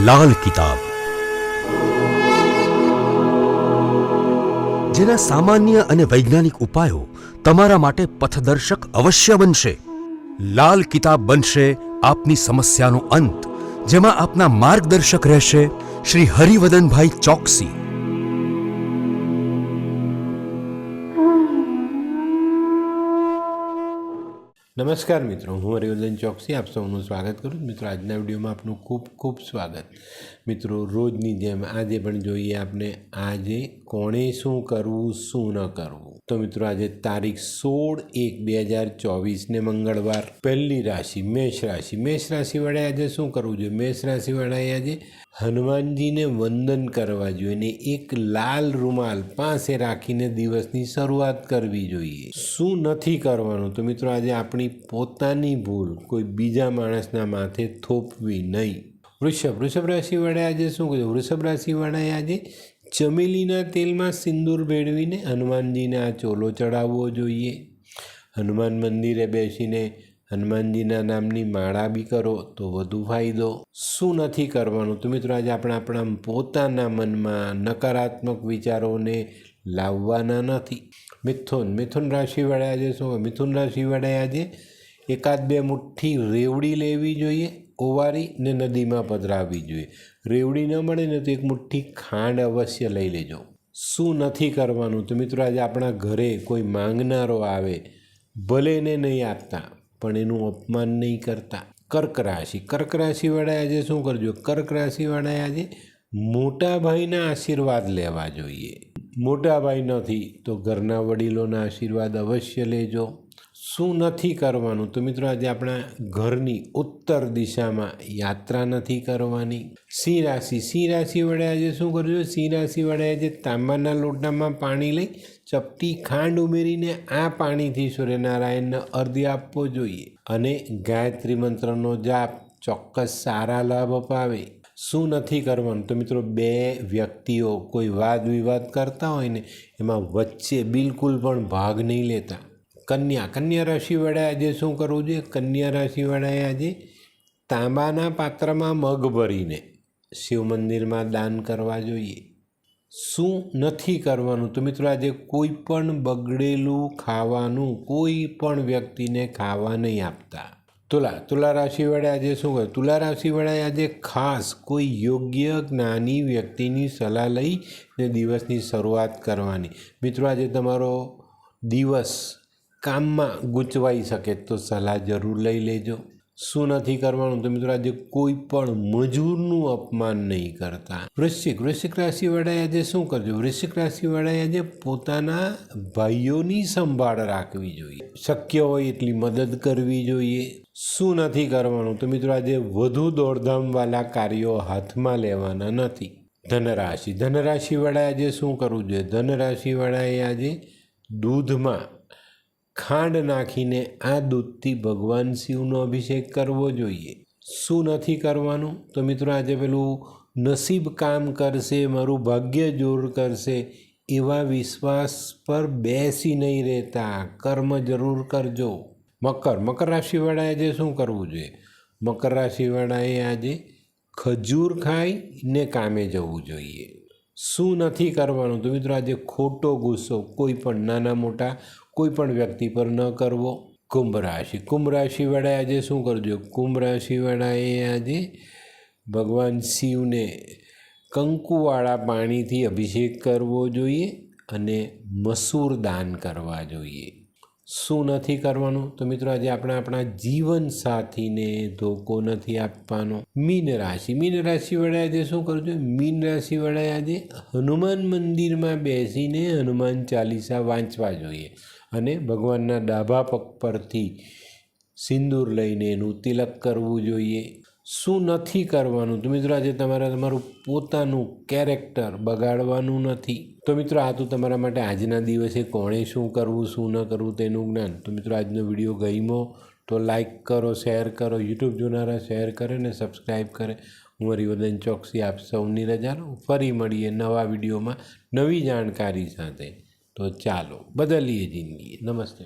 લાલ કિતાબ, જેના સામાન્ય અને વૈજ્ઞાનિક ઉપાયો તમારા માટે પથદર્શક અવશ્ય બનશે. લાલ કિતાબ બનશે આપની સમસ્યાનો અંત, જેમાં આપના માર્ગદર્શક રહેશે શ્રી હરિવદનભાઈ ચોકસી. નમસ્કાર મિત્રો, હું હરિવર્ધન ચોકસી આપ સૌનું સ્વાગત કરું. મિત્રો, આજના વિડીયોમાં આપનું ખૂબ ખૂબ સ્વાગત. મિત્રો, રોજની જેમ આજે પણ જોઈએ આપણે આજે કોણે શું કરવું શું ન કરવું. તો મિત્રો, આજે તારીખ 16/1/2024 મંગળવાર, પહેલી રાશિ મેષ રાશિ. મેષ રાશિવાળાએ આજે શું કરવું જોઈએ? મેષ રાશિવાળાએ આજે હનુમાનજીને વંદન કરવા જોઈએ અને એક લાલ રૂમાલ પાસે રાખીને દિવસની શરૂઆત કરવી જોઈએ. શું નથી કરવાનું? તો મિત્રો, આજે આપણી પોતાની ભૂલ કોઈ બીજા માણસના માથે થોપવી નહીં. વૃષભ રાશિવાળાએ આજે શું કર્યું? વૃષભ રાશિવાળાએ આજે ચમેલીના તેલમાં સિંદૂર ભેળવીને હનુમાનજીને આ ચોલો ચડાવવો જોઈએ. હનુમાન મંદિરે બેસીને હનુમાનજીના નામની માળા બી કરો તો વધુ ફાયદો. શું નથી કરવાનું? તો મિત્રો, આજે આપણે આપણા પોતાના મનમાં નકારાત્મક વિચારોને લાવવાના નથી. મિથુન રાશિવાળાએ આજે શું? મિથુન રાશિવાળાએ આજે એકાદ બે મુઠ્ઠી રેવડી લેવી જોઈએ, ઓવારી ને નદીમાં પધરાવવી જોઈએ. રેવડી ન મળે ને તો એક મુઠ્ઠી ખાંડ અવશ્ય લઈ લેજો. શું નથી કરવાનું? તો મિત્રો, આજે આપણા ઘરે કોઈ માંગનારો આવે, ભલે એને નહીં આપતા પણ એનું અપમાન નહીં કરતા. કર્ક રાશિવાળાએ આજે શું કરજો? કર્ક રાશિવાળાએ આજે મોટા ભાઈના આશીર્વાદ લેવા જોઈએ. મોટા ભાઈ નથી તો ઘરના વડીલોના આશીર્વાદ અવશ્ય લેજો. શું નથી કરવાનું? તો મિત્રો, આજે આપણા ઘરની ઉત્તર દિશામાં યાત્રા નથી કરવાની. સિંહ રાશિવાળાએ આજે શું કરજો? સિંહ રાશિવાળાએ આજે તાંબાના લોટામાં પાણી લઈ ચપટી ખાંડ ઉમેરીને આ પાણીથી સૂર્યનારાયણને અર્ધ્ય આપવો જોઈએ અને ગાયત્રી મંત્રનો જાપ ચોક્કસ સારા લાભ અપાવે. શું નથી કરવાનું? તો મિત્રો, બે વ્યક્તિઓ કોઈ વાદ વિવાદ કરતા હોય ને એમાં વચ્ચે બિલકુલ પણ ભાગ નહીં લેતા. કન્યા રાશિવાળાએ આજે શું કરવું જોઈએ? કન્યા રાશિવાળાએ આજે તાંબાના પાત્રમાં મગ ભરીને શિવ મંદિરમાં દાન કરવા જોઈએ. શું નથી કરવાનું? તો મિત્રો, આજે કોઈ પણ બગડેલું ખાવાનું કોઈ પણ વ્યક્તિને ખાવા નહીં આપતા. તુલા રાશિવાળાએ આજે શું કરે? તુલા રાશિવાળાએ આજે ખાસ કોઈ યોગ્ય જ્ઞાની વ્યક્તિની સલાહ લઈને દિવસની શરૂઆત કરવાની. મિત્રો, આજે તમારો દિવસ કામમાં ગૂંચવાઈ શકે તો સલાહ જરૂર લઈ લેજો. શું નથી કરવાનું? તો મિત્રો, આજે કોઈ પણ મજૂરનું અપમાન નહીં કરતા. વૃશ્ચિક રાશિવાળાએ આજે શું કરજો? વૃશ્ચિક રાશિવાળાએ આજે પોતાના ભાઈઓની સંભાળ રાખવી જોઈએ. શક્ય હોય એટલી મદદ કરવી જોઈએ. શું નથી કરવાનું? તો મિત્રો, આજે વધુ દોડધામવાળા કાર્યો હાથમાં લેવાના નથી. ધનરાશિવાળાએ આજે શું કરવું જોઈએ? ધનરાશિવાળાએ આજે દૂધમાં ખાંડ નાખીને આ દૂધથી ભગવાન શિવનો અભિષેક કરવો જોઈએ. શું નથી કરવાનું? તો મિત્રો, આજે પેલું નસીબ કામ કરશે, મારું ભાગ્ય જોર કરશે એવા વિશ્વાસ પર બેસી નહીં રહેતા. કર્મ જરૂર કરજો. મકર રાશિવાળાએ આજે શું કરવું જોઈએ? મકર રાશિવાળાએ આજે ખજૂર ખાઈને કામે જવું જોઈએ. શું નથી કરવાનું? તો મિત્રો, આજે ખોટો ગુસ્સો કોઈ પણ નાના મોટા કોઈ પણ વ્યક્તિ પર ન કરવો. કુંભ રાશિવાળાએ આજે શું કરજો? કુંભ રાશિવાળાએ આજે ભગવાન શિવને કંકુવાળા પાણીથી અભિષેક કરવો જોઈએ અને મસૂર દાન કરવા જોઈએ. શું નથી કરવાનું? તો મિત્રો, આજે આપણે આપણા જીવન સાથીને ધોકો નથી આપવાનો. મીન રાશિવાળાએ આજે શું કરજો? મીન રાશિવાળાએ આજે હનુમાન મંદિરમાં બેસીને હનુમાન ચાલીસા વાંચવા જોઈએ અને ભગવાનના ડાબા પગ પરથી સિંદૂર લઈને એનું તિલક કરવું જોઈએ. શું નથી કરવાનું? તો મિત્રો, આજે તમારું પોતાનું કેરેક્ટર બગાડવાનું નથી. તો મિત્રો, આ તો તમારા માટે આજના દિવસે કોણે શું કરવું શું ન કરવું તેનું જ્ઞાન. તો મિત્રો, આજનો વિડીયો ગમ્યો તો લાઈક કરો, શેર કરો. યુટ્યુબ જોનારા શેર કરે ને સબસ્ક્રાઈબ કરે. હું હરિવર્ધન ચોકસી આપ સૌની રજા લઉં. ફરી મળીએ નવા વિડીયોમાં નવી જાણકારી સાથે. તો ચાલો બદલીએ જિંદગી. નમસ્તે.